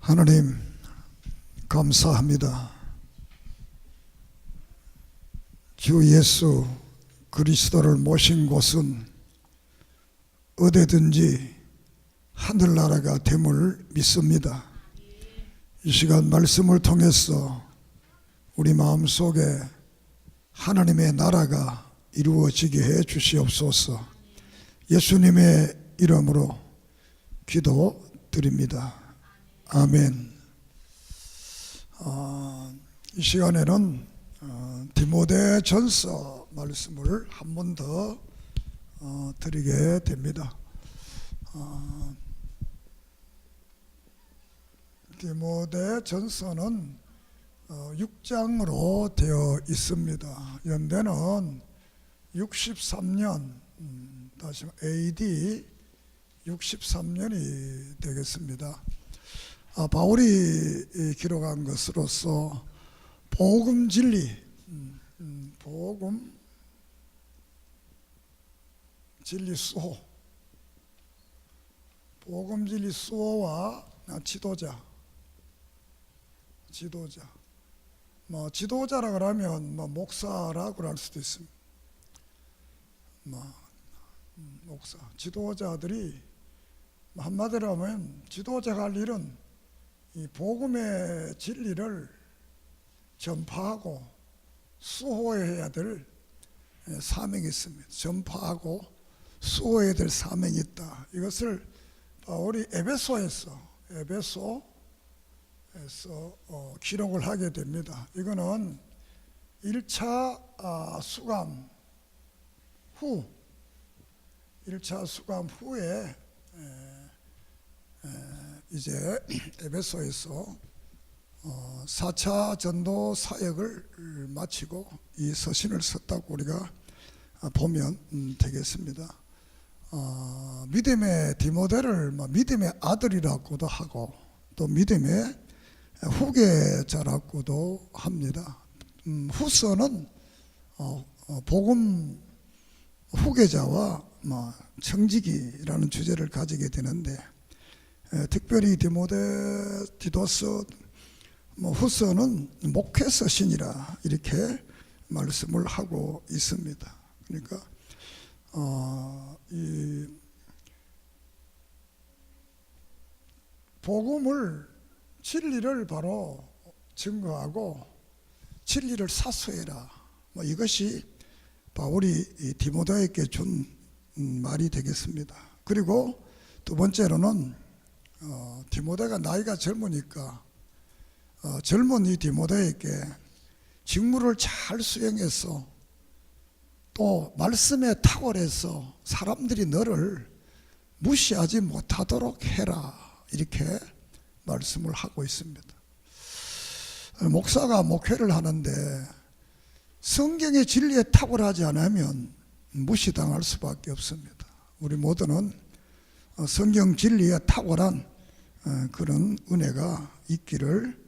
하나님 감사합니다. 주 예수 그리스도를 모신 곳은 어디든지 하늘나라가 됨을 믿습니다. 이 시간 말씀을 통해서 우리 마음속에 하나님의 나라가 이루어지게 해 주시옵소서. 예수님의 이름으로 기도드립니다. 아멘. 이 시간에는 디모데전서 말씀을 한 번 더 드리게 됩니다. 디모데전서는 6장으로 되어 있습니다. 연대는 63년, 다시 AD 63년이 되겠습니다. 바울이 기록한 것으로서 복음 진리, 복음 진리 수호, 복음 진리 수호와 지도자라 그러면 목사라고 할 수도 있습니다. 목사, 지도자들이 한마디로 하면 지도자가 할 일은 이 복음의 진리를 전파하고 수호해야 될 사명이 있습니다. 전파하고 수호해야 될 사명이 있다. 이것을 바울이 에베소에서 기록을 하게 됩니다. 이거는 1차 수감 후에 이제 에베소에서 4차 전도 사역을 마치고 이 서신을 썼다고 우리가 보면 되겠습니다. 믿음의 디모데를 믿음의 아들이라고도 하고 또 믿음의 후계자라고도 합니다. 후서는 복음 후계자와 청지기라는 주제를 가지게 되는데, 특별히 디도서 후서는 목회 서신이라 이렇게 말씀을 하고 있습니다. 그러니까 이 복음을 진리를 바로 증거하고 진리를 사수해라. 이것이 바울이 디모데에게 준 말이 되겠습니다. 그리고 두 번째로는 디모데가 나이가 젊으니까 젊은 이 디모데에게 직무를 잘 수행해서 또 말씀에 탁월해서 사람들이 너를 무시하지 못하도록 해라, 이렇게 말씀을 하고 있습니다. 목사가 목회를 하는데 성경의 진리에 탁월하지 않으면 무시당할 수밖에 없습니다. 우리 모두는 성경 진리에 탁월한 그런 은혜가 있기를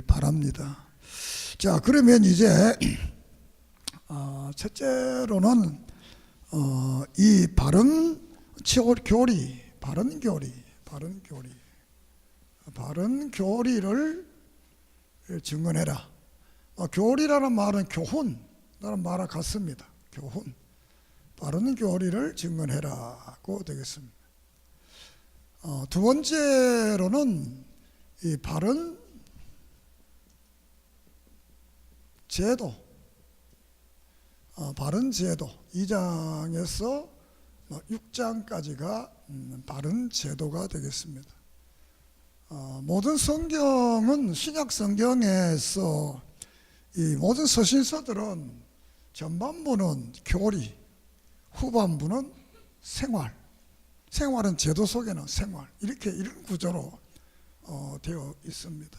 바랍니다. 자, 그러면 이제 첫째로는 이 바른 교리를 증언해라. 교리라는 말은 교훈이라는 말과 같습니다. 교훈, 바른 교리를 증언해라고 되겠습니다. 두 번째로는 이 바른 제도, 2장에서 6장까지가 바른 제도가 되겠습니다. 모든 성경은, 신약 성경에서 이 모든 서신서들은 전반부는 교리, 후반부는 생활은 제도 속에는 생활, 이런 구조로 되어 있습니다.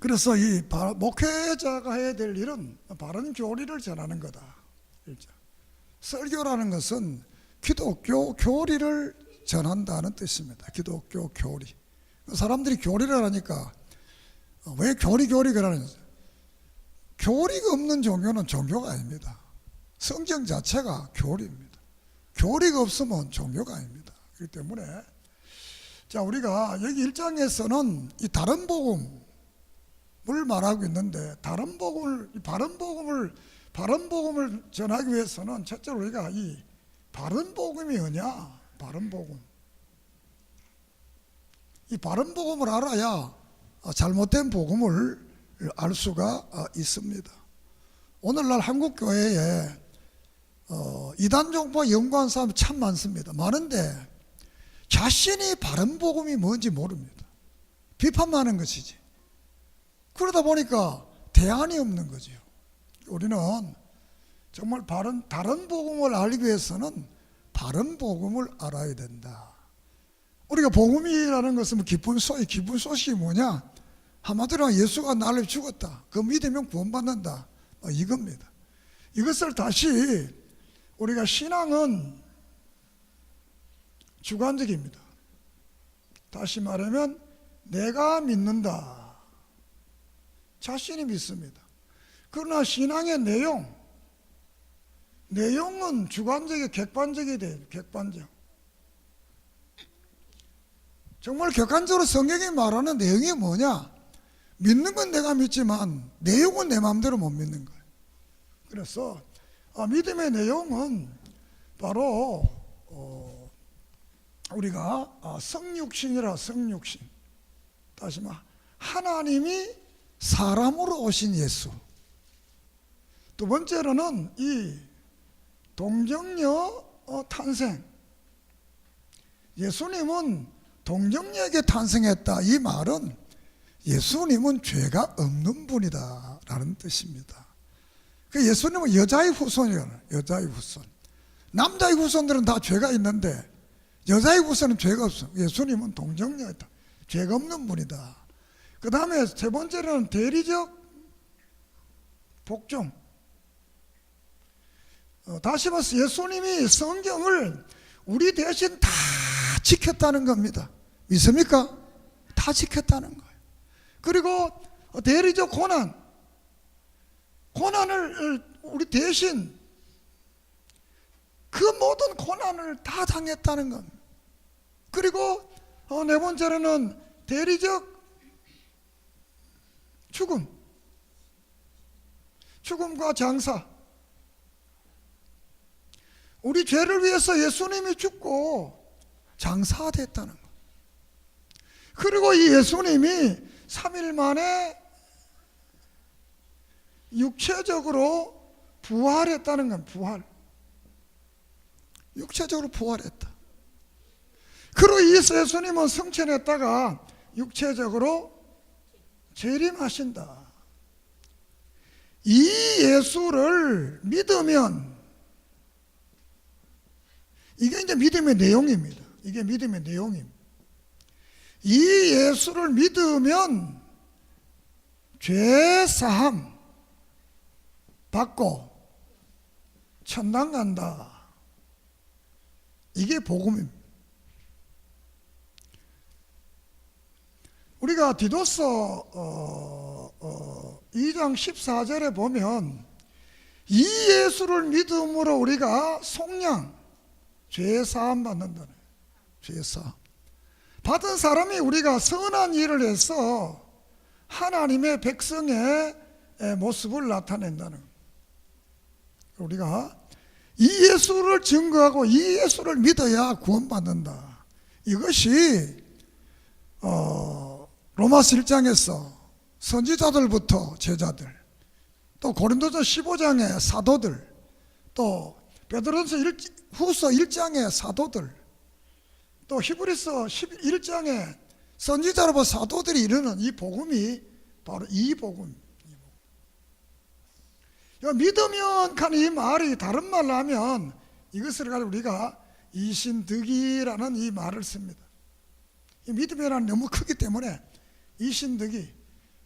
그래서 이 목회자가 해야 될 일은 바른 교리를 전하는 거다. 설교라는 것은 기독교 교리를 전한다는 뜻입니다. 기독교 교리. 사람들이 교리를 하니까 왜 교리가 하는지, 교리가 없는 종교는 종교가 아닙니다. 성경 자체가 교리입니다. 교리가 없으면 종교가 아닙니다. 그렇기 때문에 자, 우리가 여기 1장에서는 이 다른 복음을 말하고 있는데, 바른 복음을 전하기 위해서는 첫째로 우리가 이 바른 복음이 뭐냐? 바른 복음. 이 바른 복음을 알아야 잘못된 복음을 알 수가 있습니다. 오늘날 한국 교회에 이단 종파 연구한 사람이 참 많습니다. 많은데 자신이 바른 복음이 뭔지 모릅니다. 비판만 하는 것이지. 그러다 보니까 대안이 없는 거죠. 우리는 정말 다른 복음을 알기 위해서는 바른 복음을 알아야 된다. 우리가 복음이라는 것은 기쁜 소식이 뭐냐? 한마디로 예수가 나를 죽었다. 그 믿으면 구원받는다. 이겁니다. 이것을 다시 우리가 신앙은 주관적입니다. 다시 말하면 내가 믿는다. 자신이 믿습니다. 그러나 신앙의 내용은 주관적이 객관적이 돼요. 객관적. 정말 객관적으로 성경이 말하는 내용이 뭐냐? 믿는 건 내가 믿지만 내용은 내 마음대로 못 믿는 거예요. 그래서 믿음의 내용은 바로 우리가 성육신이라 성육신. 다시 말 하나님이 사람으로 오신 예수. 두 번째로는 이 동정녀 탄생. 예수님은 동정녀에게 탄생했다. 이 말은 예수님은 죄가 없는 분이다 라는 뜻입니다. 그 예수님은 여자의 후손이에요. 여자의 후손. 남자의 후손들은 다 죄가 있는데 여자의 후손은 죄가 없어. 예수님은 동정녀이다. 죄가 없는 분이다. 그 다음에 세 번째로는 대리적 복종. 다시 말해서 예수님이 성경을 우리 대신 다 지켰다는 겁니다. 믿습니까? 다 지켰다는 거예요. 그리고 대리적 고난을 우리 대신 그 모든 고난을 다 당했다는 겁니다. 그리고 네 번째로는 대리적 죽음과 장사. 우리 죄를 위해서 예수님이 죽고 장사됐다는 것. 그리고 이 예수님이 3일 만에 육체적으로 부활했다는 건 부활. 육체적으로 부활했다. 그리고 이 예수님은 성천했다가 육체적으로 재림하신다. 이 예수를 믿으면 이게 이제 믿음의 내용입니다. 이게 믿음의 내용입니다. 이 예수를 믿으면 죄 사함 받고 천당 간다. 이게 복음입니다. 우리가 디도서 2장 14절에 보면 이 예수를 믿음으로 우리가 속량 죄 사함 받는다네. 죄 사함 받은 사람이 우리가 선한 일을 해서 하나님의 백성의 모습을 나타낸다는 거예요. 우리가 이 예수를 증거하고 이 예수를 믿어야 구원받는다. 이것이 로마서 1장에서 선지자들부터 제자들, 또 고린도서 15장의 사도들, 또 베드로전서 후서 1장의 사도들, 또 히브리서 11장의 선지자로부터 사도들이 이르는 이 복음이 바로 이 복음. 믿으면 간 이 말이 다른 말로 하면 이것을 가지고 우리가 이신득이라는 이 말을 씁니다. 이 믿음이란 너무 크기 때문에 이신득이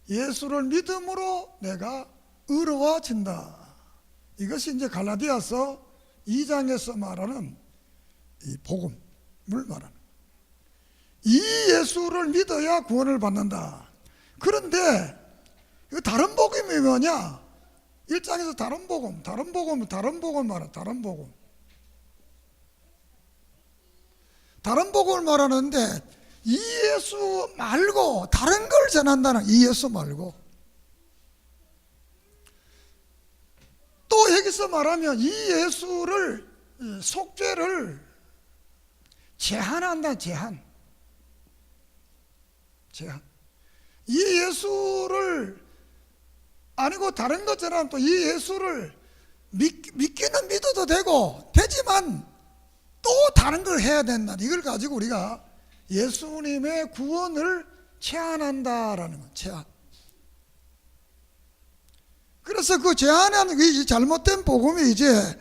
예수를 믿음으로 내가 의로워진다. 이것이 이제 갈라디아서 2장에서 말하는 이 복음을 말하는. 이 예수를 믿어야 구원을 받는다. 그런데 다른 복음이 뭐냐? 1장에서 다른 복음 말하는 다른 복음. 다른 복음을 말하는데 이 예수 말고 다른 걸 전한다는, 이 예수 말고. 또 여기서 말하면 이 예수를, 속죄를 제한한다. 제한. 이 예수를 아니고 다른 것처럼 또 이 예수를 믿기는 믿어도 되지만 또 다른 걸 해야 된다. 이걸 가지고 우리가 예수님의 구원을 제한한다라는 건 제한. 그래서 그 제한하는 이 잘못된 복음이 이제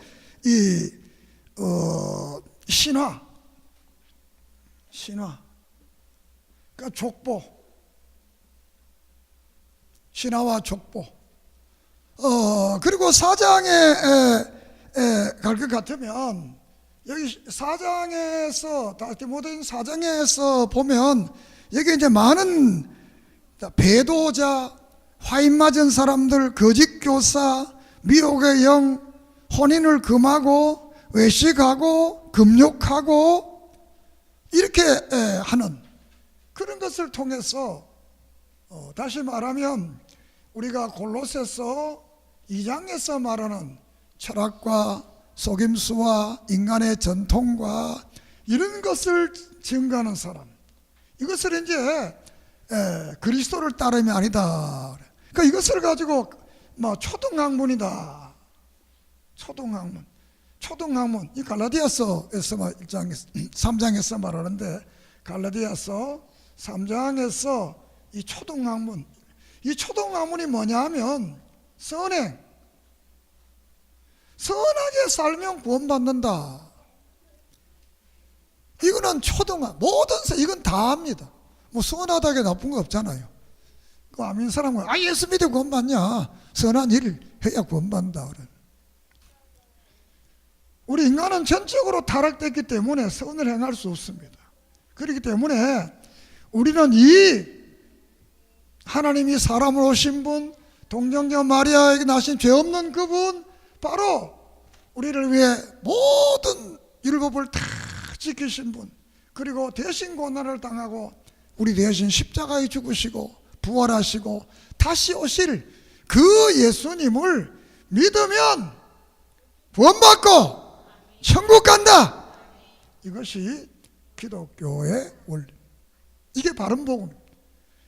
신화, 그러니까 족보, 신화와 족보. 그리고 4장에 갈 것 같으면 여기 4장에서 디모데전서 4장에서 보면 여기 이제 많은 배도자, 화인 맞은 사람들, 거짓 교사, 미혹의 영, 혼인을 금하고 외식하고 금욕하고 이렇게 하는 그런 것을 통해서 다시 말하면 우리가 골로새서 2장에서 말하는 철학과 속임수와 인간의 전통과 이런 것을 증거하는 사람, 이것을 이제 그리스도를 따름이 아니다. 그러니까 이것을 가지고 초등학문이다. 초등학문. 이 갈라디아서에서 3장에서 말하는데, 갈라디아서 3장에서 이 초등학문이 뭐냐 하면 선하게 살면 구원받는다. 이거는 모든 이건 다 합니다. 뭐 선하다게 나쁜 거 없잖아요. 그 아민 사람은 예수 믿어 구원받냐? 선한 일을 해야 구원받는다. 우리 인간은 전적으로 타락됐기 때문에 선을 행할 수 없습니다. 그렇기 때문에 우리는 이 하나님이 사람을 오신 분, 동정녀 마리아에게 나신 죄 없는 그분, 바로 우리를 위해 모든 율법을 다 지키신 분, 그리고 대신 고난을 당하고 우리 대신 십자가에 죽으시고 부활하시고 다시 오실 그 예수님을 믿으면 구원받고 천국 간다. 이것이 기독교의 원리. 이게 바른 복음입니다.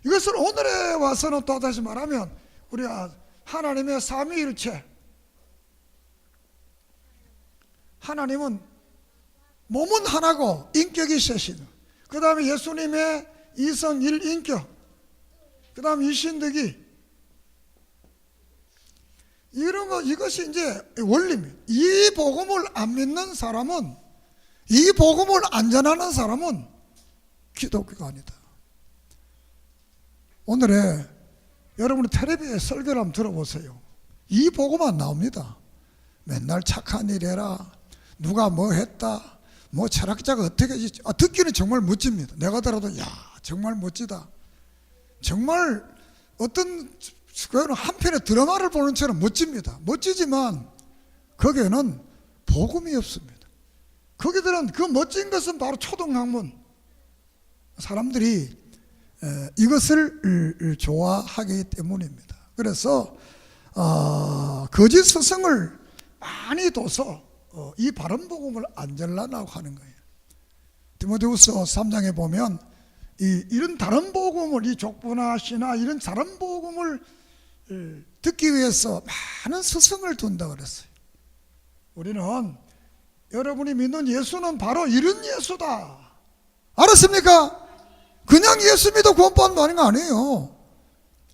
이것을 오늘에 와서는 또 다시 말하면 우리가 하나님의 삼위일체, 하나님은 몸은 하나고 인격이 셋이다. 그 다음에 예수님의 이성 일인격, 그 다음 이신득이, 이것이 이제 원리입니다. 이 복음을 안 믿는 사람은, 이 복음을 안 전하는 사람은 기독교가 아니다. 오늘에 여러분이 텔레비에 설교를 한번 들어보세요. 이 복음 안 나옵니다. 맨날 착한 일 해라, 누가 뭐 했다, 뭐 철학자가 어떻게 듣기는 정말 멋집니다. 내가 들어도 정말 멋지다. 정말 어떤 한편의 드라마를 보는 처럼 멋집니다. 멋지지만 거기에는 복음이 없습니다. 거기들은 그 멋진 것은 바로 초등학문. 사람들이 이것을 좋아하기 때문입니다. 그래서 거짓 스승을 많이 둬서 이 바른 복음을 안 전하려고 하는 거예요. 디모데후서 3장에 보면 이런 다른 복음을, 이 족보나 시나 이런 다른 복음을 듣기 위해서 많은 스승을 둔다 그랬어요. 우리는, 여러분이 믿는 예수는 바로 이런 예수다. 알았습니까? 그냥 예수 믿어 구원받는 거 아니에요.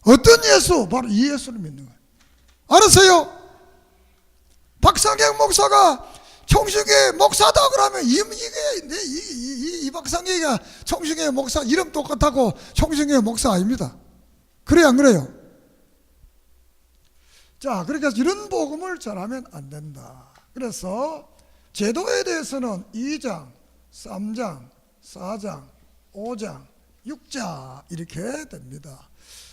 어떤 예수? 바로 이 예수를 믿는 거예요. 알았어요? 박상경 목사가 청신교회 목사다 그러면 이 박상경이가 청신교회 목사 이름 똑같다고 청신교회 목사 아닙니다. 그래요, 안 그래요? 자, 그러니까 이런 복음을 전하면 안 된다. 그래서 제도에 대해서는 2장, 3장, 4장, 5장, 6장 이렇게 됩니다.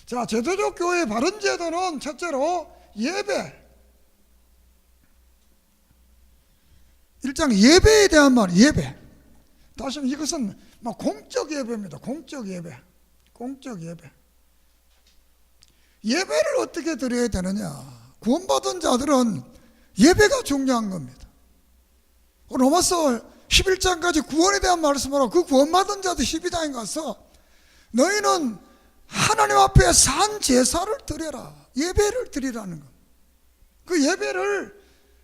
자, 제도적 교회의 바른 제도는 첫째로 예배. 1장 예배에 대한 말, 예배. 다시 말해 이것은 막 공적 예배입니다. 공적 예배. 공적 예배. 예배를 어떻게 드려야 되느냐? 구원받은 자들은 예배가 중요한 겁니다. 로마서 11장까지 구원에 대한 말씀을 하고 그 구원받은 자들 12장에 가서 너희는 하나님 앞에 산 제사를 드려라. 예배를 드리라는 것. 그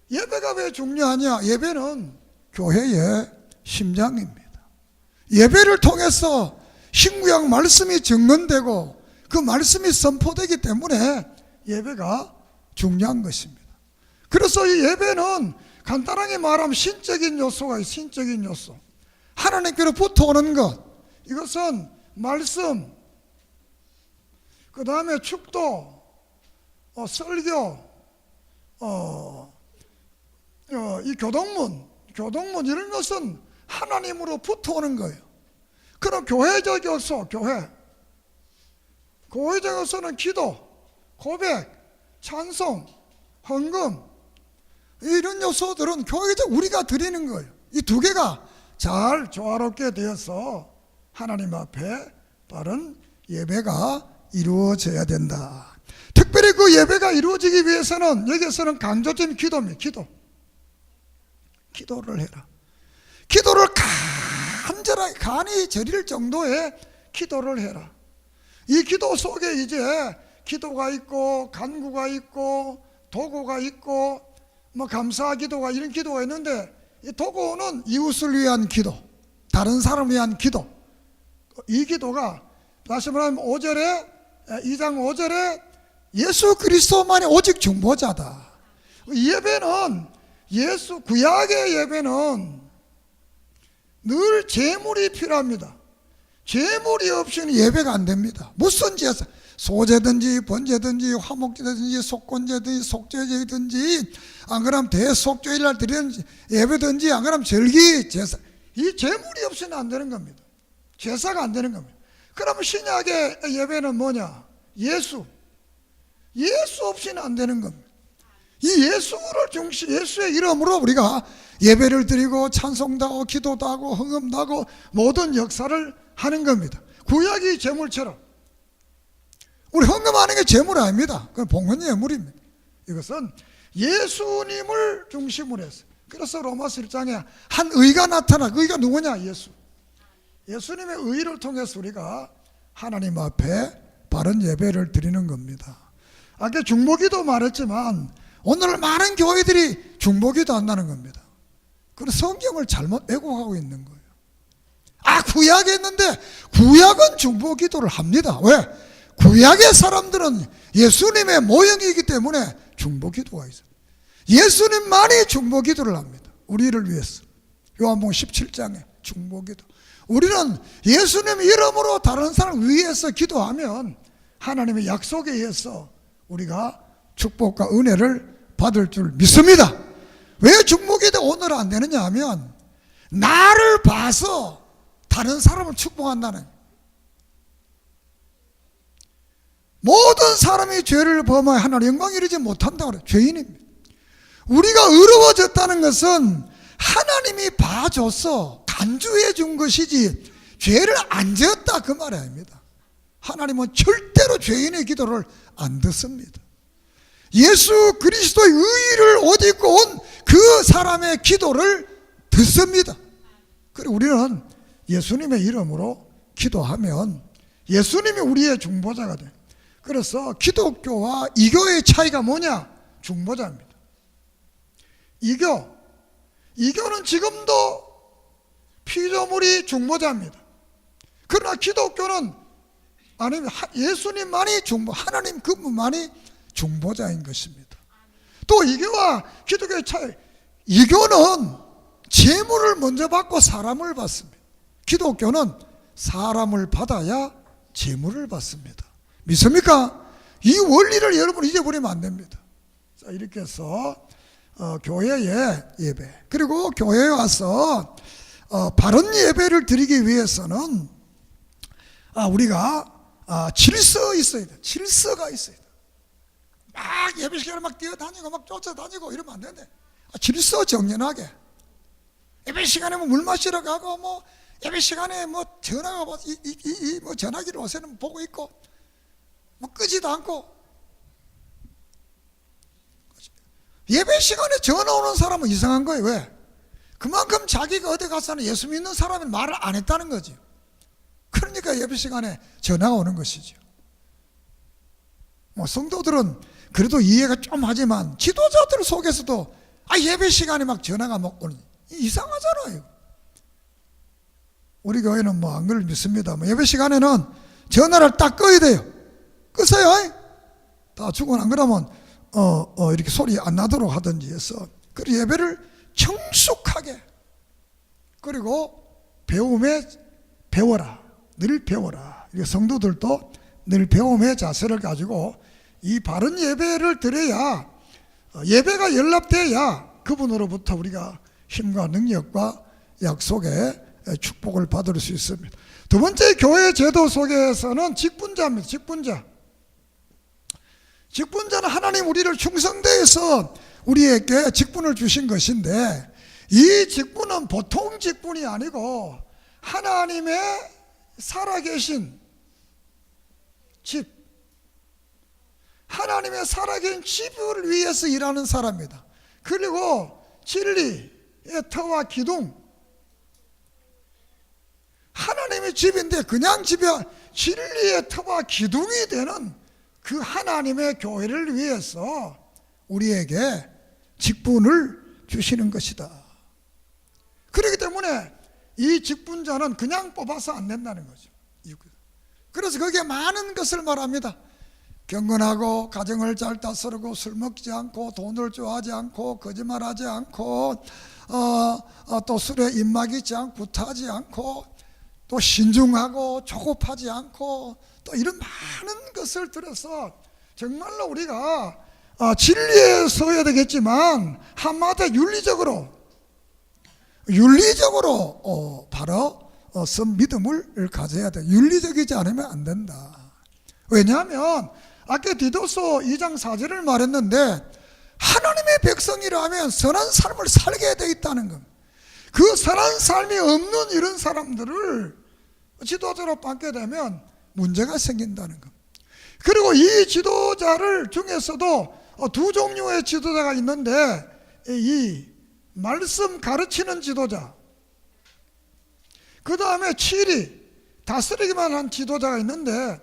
예배가 왜 중요하냐? 예배는 교회의 심장입니다. 예배를 통해서 신구약 말씀이 증언되고 그 말씀이 선포되기 때문에 예배가 중요한 것입니다. 그래서 이 예배는 간단하게 말하면 신적인 요소가 있어요. 신적인 요소. 하나님께로 붙어오는 것. 이것은 말씀, 그 다음에 축도, 설교, 이 교동문 이런 것은 하나님으로 붙어오는 거예요. 그럼 교회적 요소, 교회적 요소는 기도, 고백, 찬송, 헌금 이런 요소들은 교회적 우리가 드리는 거예요. 이 두 개가 잘 조화롭게 되어서 하나님 앞에 바른 예배가 이루어져야 된다. 특별히 그 예배가 이루어지기 위해서는 여기에서는 강조점이 기도입니다. 기도를 해라. 기도를 간절하게 간이 저릴 정도의 기도를 해라. 이 기도 속에 이제 기도가 있고 간구가 있고 도구가 있고 감사 기도가 이런 기도가 있는데 이 도구는 이웃을 위한 기도, 다른 사람을 위한 기도. 이 기도가 다시 말하면 2장 5절에 예수 그리스도만이 오직 중보자다. 예배는 구약의 예배는 늘 제물이 필요합니다. 제물이 없이는 예배가 안 됩니다. 무슨 제사, 소제든지 번제든지 화목제든지 속건제든지 속죄제든지 안 그러면 대속죄일날 드리는 예배든지 안 그러면 절기 제사, 이 제물이 없이는 안 되는 겁니다. 제사가 안 되는 겁니다. 그러면 신약의 예배는 뭐냐? 예수 없이는 안 되는 겁니다. 이 예수의 이름으로 우리가 예배를 드리고 찬송도 하고 기도도 하고 헌금도 하고 모든 역사를 하는 겁니다. 구약이 제물처럼 우리 헌금하는 게 제물 아닙니다. 그건 봉헌 예물입니다. 이것은 예수님을 중심으로 해서, 그래서 로마서 1장에 한 의가 나타나. 그 의가 누구냐? 예수님의 의를 통해서 우리가 하나님 앞에 바른 예배를 드리는 겁니다. 아까 중보기도 말했지만 오늘 많은 교회들이 중보기도 한다는 겁니다. 그래서 성경을 잘못 왜곡하고 있는 거예요. 구약에 있는데 구약은 중보기도를 합니다. 왜? 구약의 사람들은 예수님의 모형이기 때문에 중보기도가 있어요. 예수님만이 중보기도를 합니다. 우리를 위해서. 요한복음 17장에 중보기도. 우리는 예수님 이름으로 다른 사람을 위해서 기도하면 하나님의 약속에 의해서 우리가 축복과 은혜를 받을 줄 믿습니다. 왜 중보기도 오늘 안 되느냐 하면 나를 봐서 다른 사람을 축복한다는, 모든 사람이 죄를 범하여 하나님 영광 이루지 못한다고 그래요. 죄인입니다. 우리가 의로워졌다는 것은 하나님이 봐줘서 간주해 준 것이지 죄를 안 지었다 그 말이 아닙니다. 하나님은 절대로 죄인의 기도를 안 듣습니다. 예수 그리스도의 의의를 옷 입고 온 그 사람의 기도를 듣습니다. 그리고 우리는 예수님의 이름으로 기도하면 예수님이 우리의 중보자가 돼요. 그래서 기독교와 이교의 차이가 뭐냐? 중보자입니다. 이교는 지금도 피조물이 중보자입니다. 그러나 기독교는 아니면 예수님만이 하나님 그분만이 중보자인 것입니다. 또 이교와 기독교의 차이, 이교는 재물을 먼저 받고 사람을 받습니다. 기독교는 사람을 받아야 재물을 받습니다. 믿습니까? 이 원리를 여러분 잊어버리면 안 됩니다. 자, 이렇게 해서 교회의 예배, 그리고 교회에 와서 바른 예배를 드리기 위해서는 우리가 질서 있어야 돼. 질서가 있어야 돼. 막 예배 시간에 막 뛰어다니고 막 쫓아다니고 이러면 안 되는데 질서 정연하게 예배 시간에 물 마시러 가고 예배 시간에 뭐 전화가 뭐 전화기를 요새는 보고 있고 뭐 끄지도 않고. 예배 시간에 전화 오는 사람은 이상한 거예요. 왜? 그만큼 자기가 어디 가서는 예수 믿는 사람이 말을 안 했다는 거지. 그러니까 예배 시간에 전화가 오는 것이죠. 뭐 성도들은 그래도 이해가 좀 하지만 지도자들 속에서도 예배 시간에 막 전화가 막 오는, 이상하잖아요. 우리 교회는 뭐 안 그걸 믿습니다. 뭐 예배 시간에는 전화를 딱 꺼야 돼요. 끄세요. 다 죽어. 안 그러면 이렇게 소리 안 나도록 하든지 해서, 그리고 예배를 청숙하게, 그리고 배워라. 늘 배워라. 성도들도 늘 배움의 자세를 가지고 이 바른 예배를 드려야, 예배가 연락돼야 그분으로부터 우리가 힘과 능력과 약속의 축복을 받을 수 있습니다. 두 번째, 교회 제도 속에서는 직분자입니다. 직분자는 하나님 우리를 충성되어서 우리에게 직분을 주신 것인데, 이 직분은 보통 직분이 아니고 하나님의 살아계신 집, 하나님의 살아계신 집을 위해서 일하는 사람입니다. 그리고 진리의 터와 기둥, 하나님의 집인데 그냥 집이야, 진리의 터와 기둥이 되는 그 하나님의 교회를 위해서 우리에게 직분을 주시는 것이다. 그렇기 때문에 이 직분자는 그냥 뽑아서 안 된다는 거죠. 그래서 거기에 많은 것을 말합니다. 경건하고 가정을 잘 다스리고 술 먹지 않고 돈을 좋아하지 않고 거짓말하지 않고 또 술에 입막이지 않고 구타하지 않고 또 신중하고 조급하지 않고 또 이런 많은 것을 들어서 정말로 우리가 진리에 서야 되겠지만 한마디로 윤리적으로 바로 선 믿음을 가져야 돼. 윤리적이지 않으면 안 된다. 왜냐하면 아까 디도서 2장 4절을 말했는데, 하나님의 백성이라면 선한 삶을 살게 돼 있다는 겁니다. 그 선한 삶이 없는 이런 사람들을 지도자로 받게 되면 문제가 생긴다는 겁니다. 그리고 이 지도자를 중에서도 두 종류의 지도자가 있는데, 이 말씀 가르치는 지도자, 그 다음에 치리 다스리기만 한 지도자가 있는데,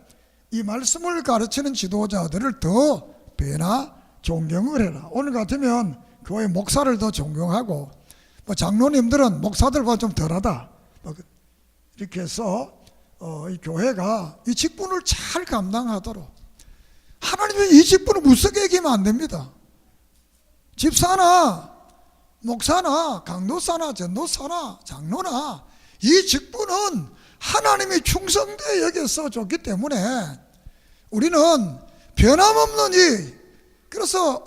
이 말씀을 가르치는 지도자들을 더 배나 존경을 해라. 오늘 같으면 교회 목사를 더 존경하고, 뭐 장로님들은 목사들보다 좀 덜하다, 이렇게 해서 이 교회가 이 직분을 잘 감당하도록, 하나님이 이 직분을 무섭게 여기면 안 됩니다. 집사나 목사나 강도사나 전도사나 장로나 이 직분은 하나님이 충성되어 여겨서 줬기 때문에 우리는 변함없는 이, 그래서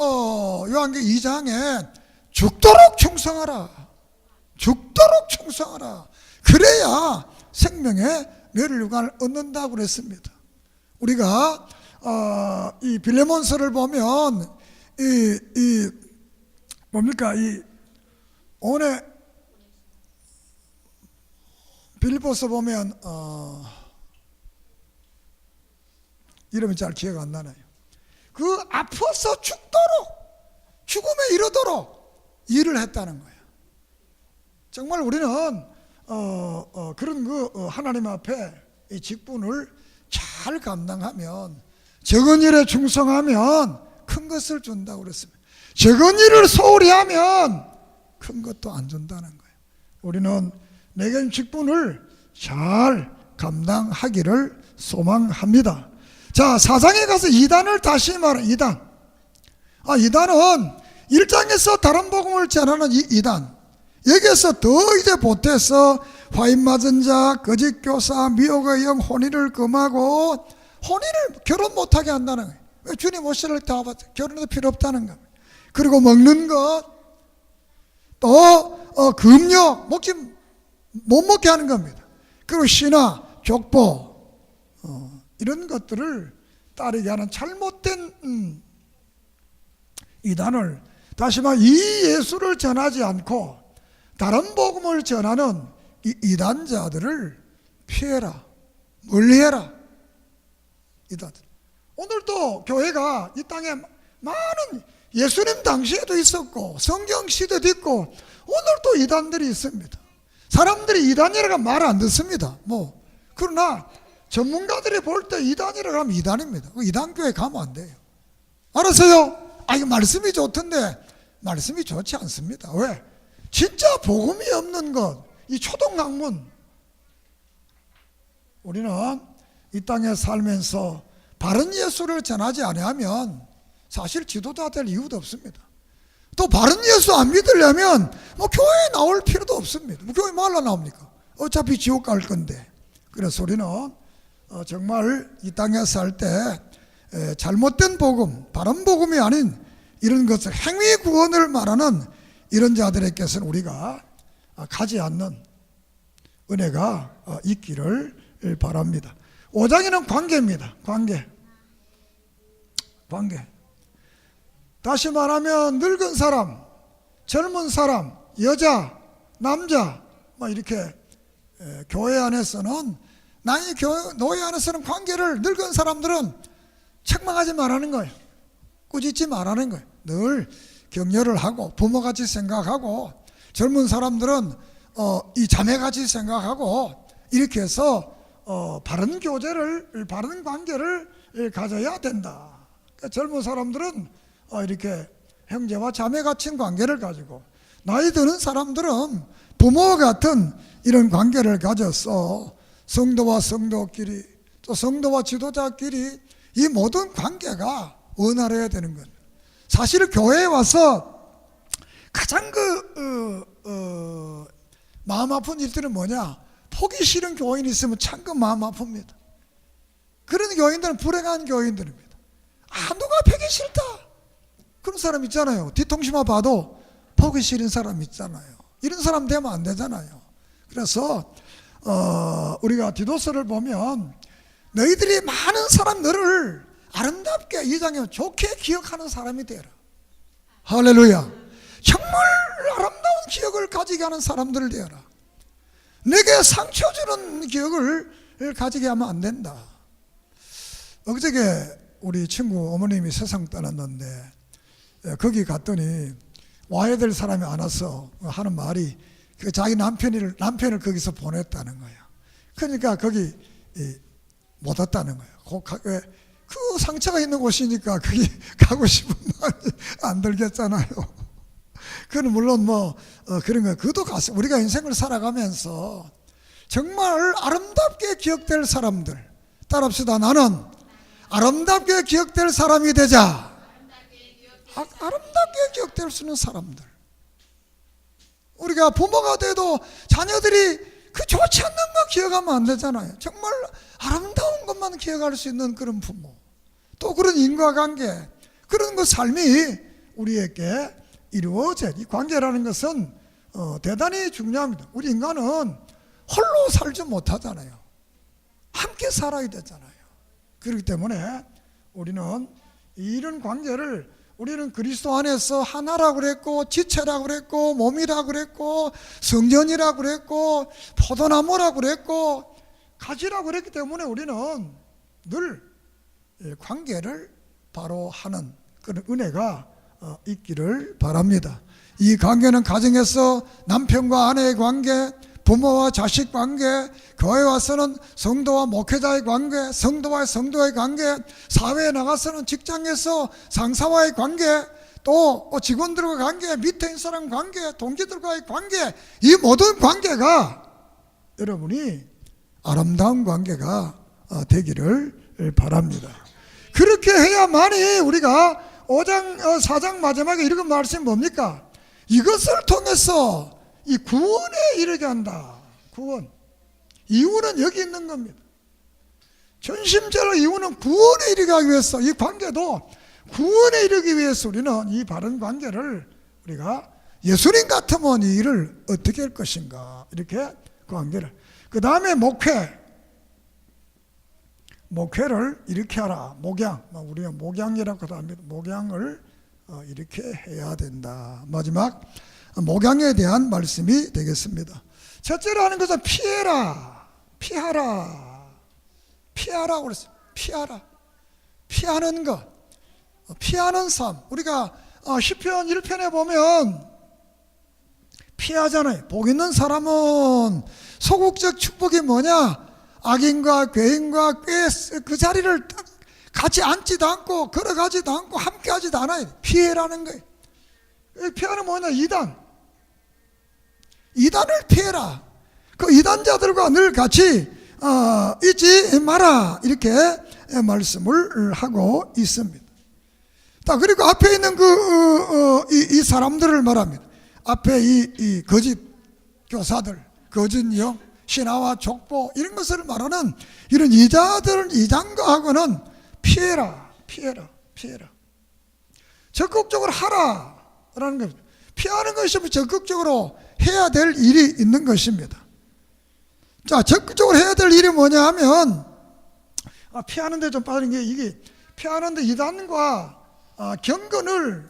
요한계시록 2장에 죽도록 충성하라, 그래야 생명의 멸류관을 얻는다고 그랬습니다. 우리가 이 빌레몬서를 보면 이 뭡니까, 이 오늘 빌립보서 보면 이름이 잘 기억 안 나네요. 그 아파서 죽음에 이르도록 일을 했다는 거예요. 정말 우리는 그런 그 하나님 앞에 이 직분을 잘 감당하면, 적은 일에 충성하면 큰 것을 준다고 그랬습니다. 적은 일을 소홀히 하면 큰 것도 안 준다는 거예요. 우리는 내게 직분을 잘 감당하기를 소망합니다. 자, 4장에 가서 이단을 다시 말해. 이단은 1장에서 다른 복음을 전하는 이단, 여기에서 더 이제 보태서 화인 맞은 자, 거짓 교사, 미혹의 영, 혼인을 금하고, 혼인을 결혼 못하게 한다는 거예요. 왜? 주님 오시를 다 결혼해도 필요 없다는 거예요. 그리고 먹는 것, 또 금욕, 못 먹게 하는 겁니다. 그리고 신화, 족보, 이런 것들을 따르게 하는 잘못된 이단을, 다시 말해 이 예수를 전하지 않고 다른 복음을 전하는 이 이단자들을 피해라, 멀리해라. 이단자. 오늘도 교회가 이 땅에 많은 예수님 당시에도 있었고 성경 시대도 있고 오늘도 이단들이 있습니다. 사람들이 이단이라고 말 안 듣습니다. 그러나 전문가들이 볼 때 이단이라고 하면 이단입니다. 이단교회 가면 안 돼요. 알았어요? 이거 말씀이 좋던데 말씀이 좋지 않습니다. 왜? 진짜 복음이 없는 것, 이 초등학문. 우리는 이 땅에 살면서 바른 예수를 전하지 않으면 사실 지도자 될 이유도 없습니다. 또 바른 예수 안 믿으려면 교회에 나올 필요도 없습니다. 교회 말라 나옵니까? 어차피 지옥 갈 건데. 그래서 우리는 정말 이 땅에 살 때 잘못된 복음, 바른 복음이 아닌 이런 것을 행위 구원을 말하는 이런 자들에게서는 우리가 가지 않는 은혜가 있기를 바랍니다. 5장에는 관계입니다. 관계. 다시 말하면 늙은 사람, 젊은 사람, 여자, 남자 이렇게 교회 안에서는 노예 안에서는 관계를 늙은 사람들은 책망하지 말라는 거예요. 꾸짖지 말라는 거예요. 늘 격려를 하고 부모같이 생각하고 젊은 사람들은 이 자매같이 생각하고 이렇게 해서 바른 교제를 바른 관계를 가져야 된다. 그러니까 젊은 사람들은 이렇게 형제와 자매 같은 관계를 가지고 나이 드는 사람들은 부모와 같은 이런 관계를 가져서 성도와 성도끼리 또 성도와 지도자끼리 이 모든 관계가 원활해야 되는 것. 사실 교회에 와서 가장 마음 아픈 일들은 뭐냐? 포기 싫은 교인이 있으면 참 마음 아픕니다. 그런 교인들은 불행한 교인들입니다. 누가 배기 싫다 그런 사람 있잖아요. 뒤통수만 봐도 보기 싫은 사람 있잖아요. 이런 사람 되면 안 되잖아요. 그래서 우리가 디도서를 보면 너희들이 많은 사람들을 아름답게 이 장에 좋게 기억하는 사람이 되라. 할렐루야. 정말 아름다운 기억을 가지게 하는 사람들 되어라. 내게 상처 주는 기억을 가지게 하면 안 된다. 엊그저께 우리 친구 어머님이 세상 떠났는데 거기 갔더니 와야 될 사람이 안 와서 하는 말이 자기 남편을 거기서 보냈다는 거야. 그러니까 거기 못 왔다는 거야. 그 상처가 있는 곳이니까 거기 가고 싶은 마음이 안 들겠잖아요. 그건 물론 그런 거 그도 가서 우리가 인생을 살아가면서 정말 아름답게 기억될 사람들 따라합시다. 나는 아름답게 기억될 사람이 되자. 아름답게 기억될 수 있는 사람들. 우리가 부모가 돼도 자녀들이 그 좋지 않는 거 기억하면 안 되잖아요. 정말 아름다운 것만 기억할 수 있는 그런 부모, 또 그런 인과관계, 그런 그 삶이 우리에게 이루어져. 이 관계라는 것은 대단히 중요합니다. 우리 인간은 홀로 살지 못하잖아요. 함께 살아야 되잖아요. 그렇기 때문에 우리는 이런 관계를 우리는 그리스도 안에서 하나라고 그랬고 지체라고 그랬고 몸이라고 그랬고 성전이라고 그랬고 포도나무라고 그랬고 가지라고 그랬기 때문에 우리는 늘 관계를 바로 하는 그런 은혜가 있기를 바랍니다. 이 관계는 가정에서 남편과 아내의 관계, 부모와 자식 관계, 교회 와서는 성도와 목회자의 관계, 성도와 성도의 관계, 사회에 나가서는 직장에서 상사와의 관계, 또 직원들과 관계, 밑에 있는 사람 관계, 동기들과의 관계, 이 모든 관계가 여러분이 아름다운 관계가 되기를 바랍니다. 그렇게 해야만이 우리가 5장 4장 마지막에 읽은 말씀이 뭡니까? 이것을 통해서 이 구원에 이르게 한다. 구원. 이유는 여기 있는 겁니다. 전심전을 이유는 구원에 이르게 하기 위해서, 이 관계도 구원에 이르기 위해서 우리는 이 바른 관계를 우리가 예수님 같으면 이 일을 어떻게 할 것인가, 이렇게 관계를. 그 다음에 목회를 이렇게 하라. 목양, 우리가 목양이라고도 합니다. 목양을 이렇게 해야 된다. 마지막 목양에 대한 말씀이 되겠습니다. 첫째로 하는 것은 피해라, 피하라, 피하라고 그랬어요. 피하라, 피하는 것, 피하는 삶. 우리가 시편 1편에 보면 피하잖아요. 복 있는 사람은 소극적 축복이 뭐냐? 악인과 괴인과 그 자리를 같이 앉지도 않고 걸어가지도 않고 함께하지도 않아요. 피해라는 거예요. 피하는 뭐냐? 이단을 피해라. 그 이단자들과 늘 같이 있지 마라, 이렇게 말씀을 하고 있습니다. 그리고 앞에 있는 이 사람들을 말합니다. 앞에 이 거짓 교사들, 거짓 영, 신하와 족보, 이런 것을 말하는 이런 이자들은, 이장가하고는 피해라, 피해라, 피해라. 적극적으로 하라라는 겁니다. 피하는 것이 적극적으로 해야 될 일이 있는 것입니다. 자, 적극적으로 해야 될 일이 뭐냐 하면, 피하는데 좀 빠진 게, 이게 피하는데 이단과 경건을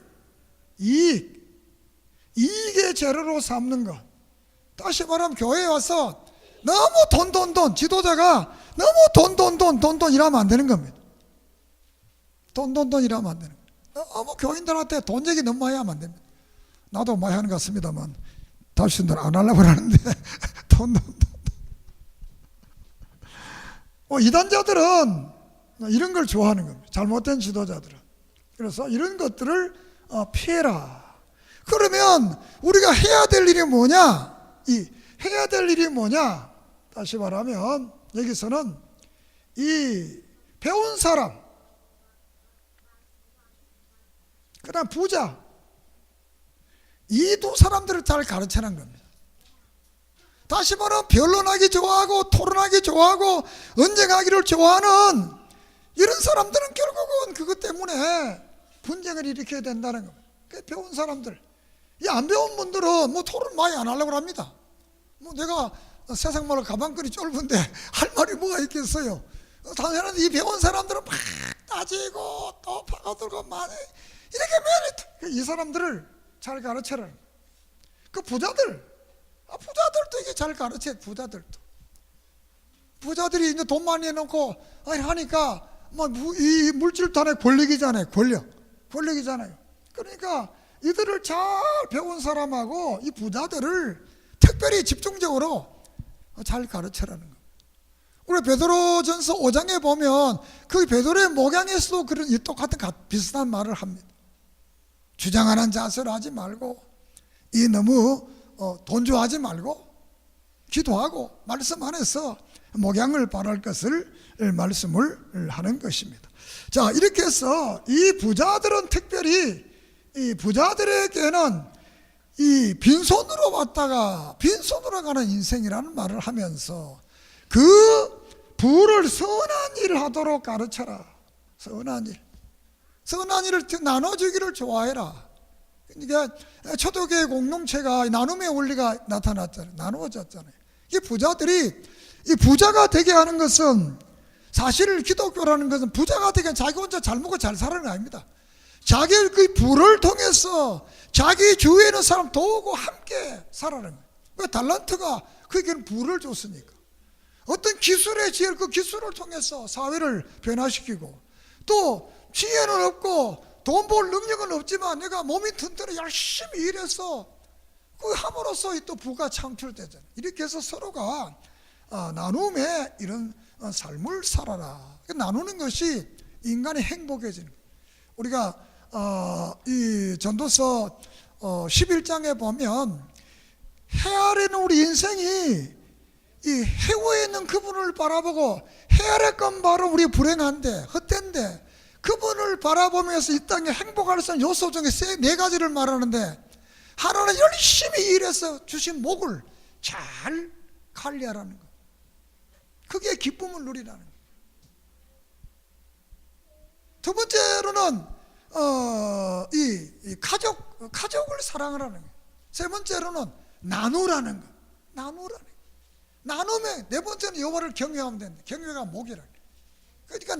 이익의 재료로 삼는 것. 다시 말하면 교회에 와서 너무 돈, 지도자가 너무 돈 이러면 안 되는 겁니다. 돈 이러면 안 되는 거예요. 너무 교인들한테 돈 얘기 너무 많이 하면 안 됩니다. 나도 많이 하는 것 같습니다만 다시는 안 하려고 하는데 돈. 이단자들은 이런 걸 좋아하는 겁니다. 잘못된 지도자들은. 그래서 이런 것들을 피해라. 그러면 우리가 해야 될 일이 뭐냐? 해야 될 일이 뭐냐? 다시 말하면 여기서는 이 배운 사람, 그 다음 부자, 이 두 사람들을 잘 가르치는 겁니다. 다시 말하면 변론하기 좋아하고 토론하기 좋아하고 언쟁하기를 좋아하는 이런 사람들은 결국은 그것 때문에 분쟁을 일으켜야 된다는 겁니다. 배운 사람들, 이 안 배운 분들은 뭐 토론 많이 안 하려고 합니다. 뭐 내가 세상 말로 가방끈이 좁은데 할 말이 뭐가 있겠어요. 당연히 이 배운 사람들은 막 따지고 또 파고들고 많이 이렇게 이 사람들을 잘 가르쳐라. 그 부자들도 이게 잘 가르쳐. 부자들이 이제 돈 많이 해놓고 하니까 이 물질단의 권력이잖아요. 권력이잖아요. 그러니까 이들을 잘 배운 사람하고 이 부자들을 특별히 집중적으로 잘 가르쳐라는 거예요. 우리 베드로전서 5장에 보면 그 베드로의 목양에서도 그런 이 똑같은 비슷한 말을 합니다. 주장하는 자세로 하지 말고, 이 너무 돈 좋아하지 말고 기도하고 말씀 안에서 목양을 바랄 것을 말씀을 하는 것입니다. 자, 이렇게 해서 이 부자들은 특별히 이 부자들에게는 이 빈손으로 왔다가 빈손으로 가는 인생이라는 말을 하면서 그 부를 선한 일을 하도록 가르쳐라. 선한 일을 나눠주기를 좋아해라. 그러니까 초대교회 공동체가 나눔의 원리가 나타났잖아요. 나누어졌잖아요. 이 부자들이 이 부자가 되게 하는 것은, 사실 기독교라는 것은 부자가 되게 자기 혼자 잘 먹고 잘 사는 거 아닙니다. 자기 그 부를 통해서 자기 주위에 있는 사람 도우고 함께 살아가는 거예요. 왜? 달란트가 그에게는 부를 줬으니까. 어떤 기술의 지혜를, 그 기술을 통해서 사회를 변화시키고, 또 지혜는 없고 돈 벌 능력은 없지만 내가 몸이 튼튼해 열심히 일해서 그 함으로써 또 부가 창출되잖아요. 이렇게 해서 서로가 나눔의 이런 삶을 살아라. 나누는 것이 인간의 행복해지는 거예요. 우리가 이 전도서 11장에 보면 해 아래 있는 우리 인생이 이 해우에 있는 그분을 바라보고, 해 아래 건 바로 우리 불행한데 헛된데 그분을 바라보면서 이 땅에 행복할 수 있는 요소 중에 네 가지를 말하는데, 하나는 열심히 일해서 주신 목을 잘 관리하라는 거. 그게 기쁨을 누리라는 거. 두 번째로는 이 가족을 사랑하라는 거. 세 번째로는 나누라는 거. 나눔에 네 번째는 여호와를 경외하면 된다. 경외가 목이라는 거. 그러니까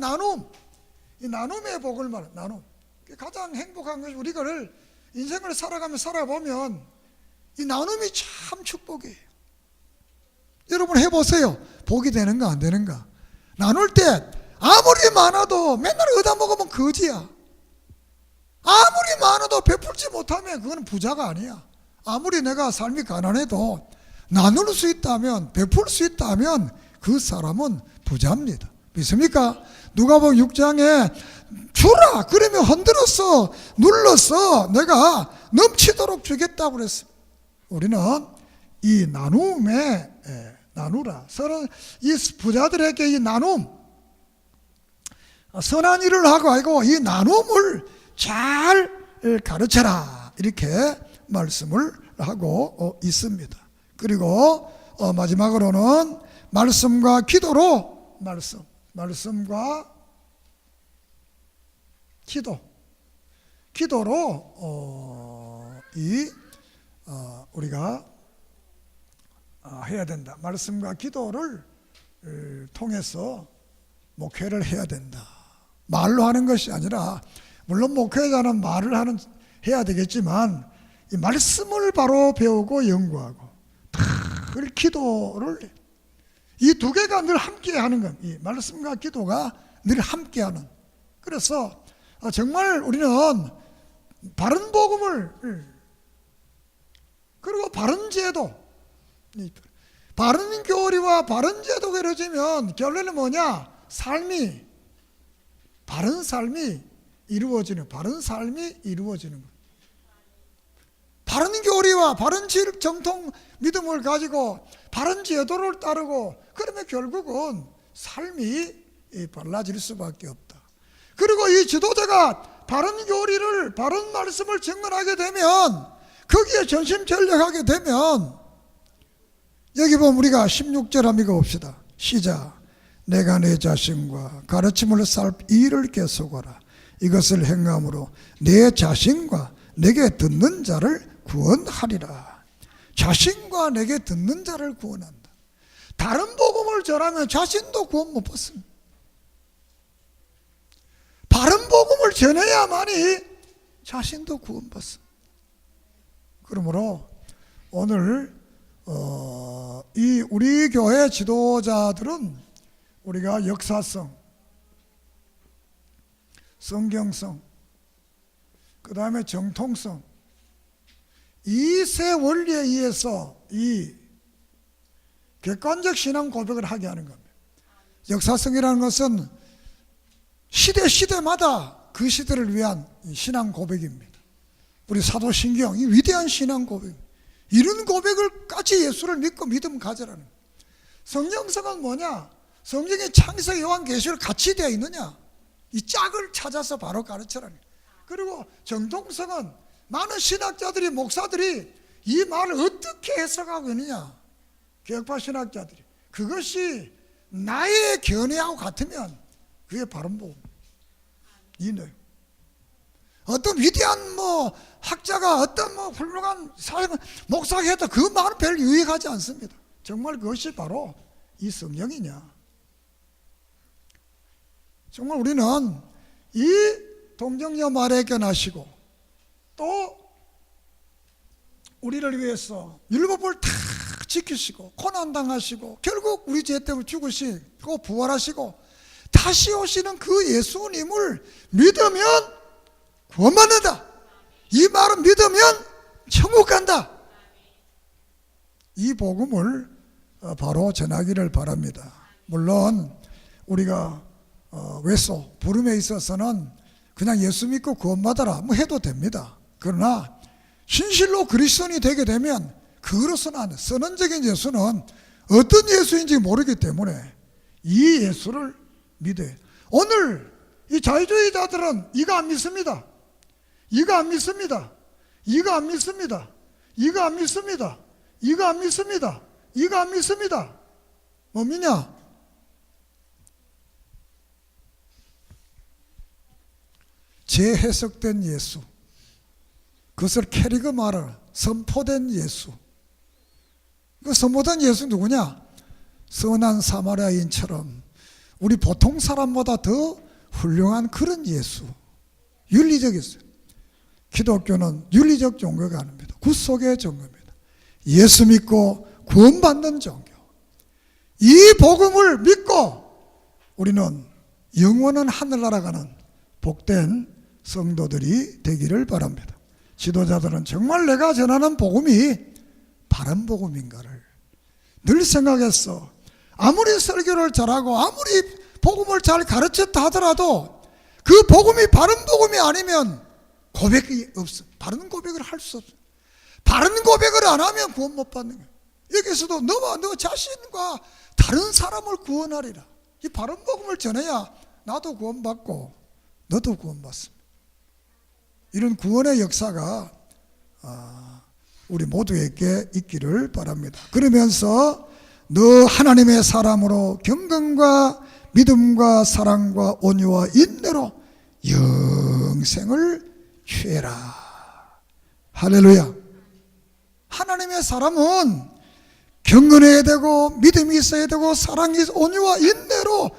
이 나눔의 복을 말해. 나눔. 가장 행복한 것이, 우리를 인생을 살아보면 이 나눔이 참 축복이에요. 여러분 해보세요. 복이 되는가 안 되는가. 나눌 때 아무리 많아도 맨날 얻어먹으면 거지야. 아무리 많아도 베풀지 못하면 그건 부자가 아니야. 아무리 내가 삶이 가난해도 나눌 수 있다면, 베풀 수 있다면 그 사람은 부자입니다. 믿습니까? 누가복음 6장에 주라 그러면 흔들었어, 눌렀어, 내가 넘치도록 주겠다고 그랬습니다. 우리는 이 나눔에 나누라, 서로 이 부자들에게 이 나눔, 선한 일을 하고 아니고 이 나눔을 잘 가르쳐라, 이렇게 말씀을 하고 있습니다. 그리고 마지막으로는 말씀과 기도로, 말씀과 기도로 우리가 해야 된다. 말씀과 기도를 통해서 목회를 해야 된다. 말로 하는 것이 아니라, 물론 목회자는 말을 해야 되겠지만 이 말씀을 바로 배우고 연구하고 늘 기도를, 이 두 개가 늘 함께 하는 것, 이 말씀과 기도가 늘 함께 하는. 그래서 정말 우리는 바른 복음을, 그리고 바른 제도, 바른 교리와 바른 제도가 이루어지면 결론은 뭐냐? 바른 삶이 이루어지는, 바른 삶이 이루어지는 것. 바른 교리와 바른 정통 믿음을 가지고 바른 제도를 따르고, 그러면 결국은 삶이 달라질 수밖에 없다. 그리고 이 지도자가 바른 교리를, 바른 말씀을 증언하게 되면, 거기에 전심전력하게 되면, 여기 보면 우리가 16절 한번 읽어봅시다. 시작. 내가 내 자신과 가르침을 살 일을 계속하라. 이것을 행함으로 내 자신과 내게 듣는 자를 구원하리라. 자신과 내게 듣는 자를 구원한다. 다른 복음을 전하면 자신도 구원 못 받습니다. 바른 복음을 전해야만이 자신도 구원받습니다. 그러므로 오늘 이 우리 교회 지도자들은 우리가 역사성, 성경성, 그 다음에 정통성, 이 세 원리에 의해서 이 객관적 신앙 고백을 하게 하는 겁니다. 역사성이라는 것은 시대마다 그 시대를 위한 신앙 고백입니다. 우리 사도신경, 이 위대한 신앙 고백, 이런 고백을 까지 예수를 믿고 믿음 가져라는 거예요. 성경성은 뭐냐? 성경의 창세기, 요한계시록 같이 되어 있느냐? 이 짝을 찾아서 바로 가르쳐라는 거예요. 그리고 정통성은 많은 신학자들이, 목사들이 이 말을 어떻게 해석하고 있느냐? 개혁파 신학자들이. 그것이 나의 견해하고 같으면 그게 바른 복음. 이 내용. 어떤 위대한 학자가, 어떤 훌륭한 목사가 해도 그 말은 별 유익하지 않습니다. 정말 그것이 바로 이 성령이냐? 정말 우리는 이 동정녀 말에 견하시고, 또 우리를 위해서 율법을 다 지키시고 고난당하시고 결국 우리 죄 때문에 죽으시고 부활하시고 다시 오시는 그 예수님을 믿으면 구원받는다. 이 말은 믿으면 천국 간다. 이 복음을 바로 전하기를 바랍니다. 물론 우리가 외소, 부름에 있어서는 그냥 예수 믿고 구원받아라 해도 됩니다. 그러나 진실로 그리스도인이 되게 되면 그것은 안 돼. 선언적인 예수는 어떤 예수인지 모르기 때문에 이 예수를 믿어요. 오늘 이 자유주의자들은 이거 안 믿습니다. 이거 안 믿습니다. 이거 안 믿습니다. 이거 안 믿습니다. 이거 안 믿습니다. 이거 안 믿습니다. 뭐 믿냐? 재해석된 예수, 그것을 캐리그마를 선포된 예수. 그 선포된 예수 누구냐? 선한 사마리아인처럼 우리 보통 사람보다 더 훌륭한 그런 예수. 윤리적 예수. 기독교는 윤리적 종교가 아닙니다. 구속의 종교입니다. 예수 믿고 구원받는 종교. 이 복음을 믿고 우리는 영원한 하늘나라 가는 복된 성도들이 되기를 바랍니다. 지도자들은 정말 내가 전하는 복음이 바른 복음인가를 늘 생각했어. 아무리 설교를 잘하고 아무리 복음을 잘 가르쳤다 하더라도 그 복음이 바른 복음이 아니면 고백이 없어. 바른 고백을 할 수 없어. 바른 고백을 안 하면 구원 못 받는 거야. 여기서도 너와 너 자신과 다른 사람을 구원하리라. 이 바른 복음을 전해야 나도 구원받고 너도 구원받습니다. 이런 구원의 역사가 우리 모두에게 있기를 바랍니다. 그러면서 너 하나님의 사람으로 경건과 믿음과 사랑과 온유와 인내로 영생을 취해라. 할렐루야. 하나님의 사람은 경건해야 되고 믿음이 있어야 되고 사랑이 온유와 인내로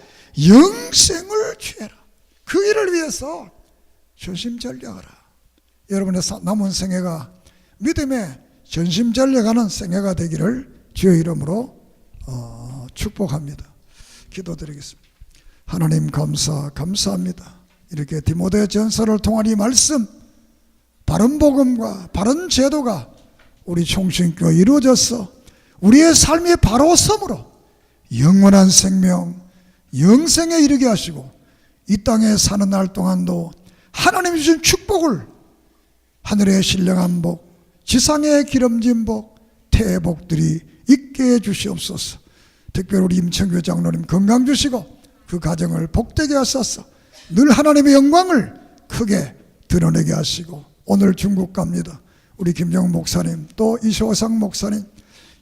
영생을 취해라. 그 일을 위해서 전심전력하라. 여러분의 남은 생애가 믿음에 전심전력하는 생애가 되기를 주의 이름으로 축복합니다. 기도드리겠습니다. 하나님 감사합니다. 이렇게 디모데 전서를 통한 이 말씀, 바른 복음과 바른 제도가 우리 총신교회 이루어져서 우리의 삶이 바로 섬으로 영원한 생명, 영생에 이르게 하시고 이 땅에 사는 날 동안도 하나님이 주신 축복을 하늘의 신령한 복, 지상의 기름진 복, 태복들이 있게 해주시옵소서. 특별히 우리 임청교 장로님 건강 주시고 그 가정을 복되게 하소서. 늘 하나님의 영광을 크게 드러내게 하시고 오늘 중국 갑니다. 우리 김정은 목사님 또 이쇼상 목사님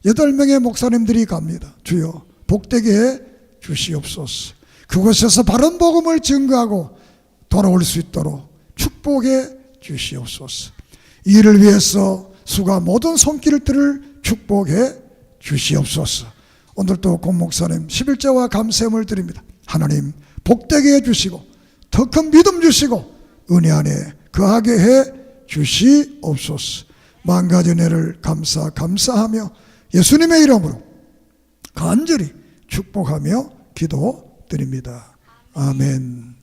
8명의 목사님들이 갑니다. 주여 복되게 해 주시옵소서. 그곳에서 바른 복음을 증거하고 돌아올 수 있도록 축복해 주시옵소서. 이 일을 위해서 수가 모든 손길들을 축복해 주시옵소서. 오늘도 권 목사님 11제와 감사함을 드립니다. 하나님 복되게 해주시고 더 큰 믿음 주시고 은혜 안에 거하게 해 주시옵소서. 만가지 은혜를 감사하며 예수님의 이름으로 간절히 축복하며 기도드립니다. 아멘.